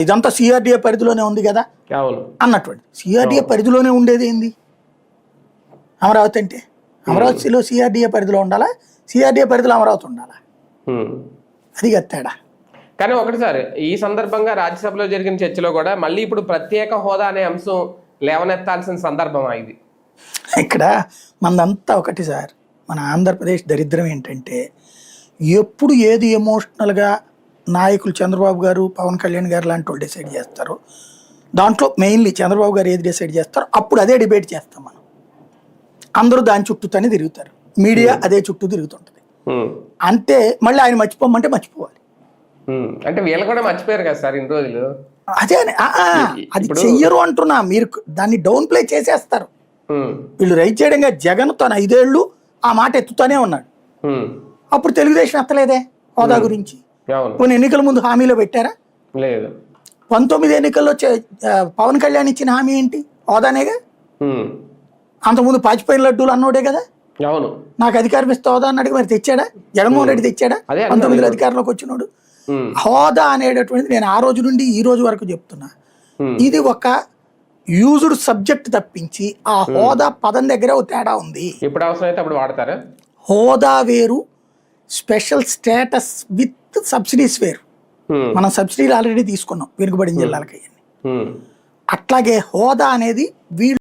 ఇదంతా సిఆర్డిఏ పరిధిలోనే ఉంది కదా అన్నటువంటి. సిఆర్డిఏ పరిధిలోనే ఉండేది ఏంది అమరావతి అంటే? అమరావతిలో సిఆర్డిఏ పరిధిలో ఉండాలా, సిఆర్డిఏ పరిధిలో అమరావతి ఉండాలా? అది కదా తేడా. కానీ ఒకటి సార్, ఈ సందర్భంగా రాజ్యసభలో జరిగిన చర్చలో కూడా మళ్ళీ ఇప్పుడు ప్రత్యేక హోదా అనే అంశం లేవనెత్తాల్సిన సందర్భం ఇది. ఇక్కడ మనదంతా ఒకటి సార్, మన ఆంధ్రప్రదేశ్ దరిద్రం ఏంటంటే ఎప్పుడు ఏది ఎమోషనల్గా నాయకులు చంద్రబాబు గారు, పవన్ కళ్యాణ్ గారు లాంటి వాళ్ళు డిసైడ్ చేస్తారో, దాంట్లో మెయిన్లీ చంద్రబాబు గారు ఏది డిసైడ్ చేస్తారో అప్పుడు అదే డిబేట్ చేస్తాం మనం. అందరూ దాని చుట్టూతోనే తిరుగుతారు, మీడియా అదే చుట్టూ తిరుగుతుంటుంది. అంతే, మళ్ళీ ఆయన మర్చిపోమంటే మర్చిపోవాలి. అంటే వీళ్ళు కూడా మర్చిపోయారు కదా సార్ ఇన్ని రోజులు. అదే అది చెయ్యరు అంటున్నా, మీరు దాన్ని డౌన్ ప్లే చేసేస్తారు. వీళ్ళు రైట్ చేయడంగా జగన్ తన 5 ఏళ్ళు ఆ మాట ఎత్తుతూనే ఉన్నాడు. అప్పుడు తెలుగుదేశం ఎత్తలేదే హోదా గురించి. కొన్ని ఎన్నికల ముందు హామీలో పెట్టారా? లేదు. 19 ఎన్నికల్లో పవన్ కళ్యాణ్ ఇచ్చిన హామీ ఏంటి? హోదానేగా. అంతకుముందు పాచిపోయిన లడ్డూలు అన్నోడే కదా. నాకు అధికారం ఇస్తే హోదా అన్నాడు, మరి తెచ్చాడా? జగన్మోహన్ రెడ్డి తెచ్చాడా 19 అధికారంలోకి వచ్చినోడు? హోదా అనేటటువంటిది నేను ఆ రోజు నుండి ఈ రోజు వరకు చెప్తున్నా, ఇది ఒక యూజ్డ్ సబ్జెక్ట్ తప్పించి ఆ హోదా పదం దగ్గర ఒక తేడా ఉంది. ఇప్పుడు అవసరమైతే అప్పుడు వాడతారా? హోదా వేరు, స్పెషల్ స్టేటస్ విత్ సబ్సిడీస్ వేరు. మనం సబ్సిడీలు ఆల్రెడీ తీసుకున్నాం వెనుకబడిన జిల్లాలకి. అట్లాగే హోదా అనేది వీళ్ళు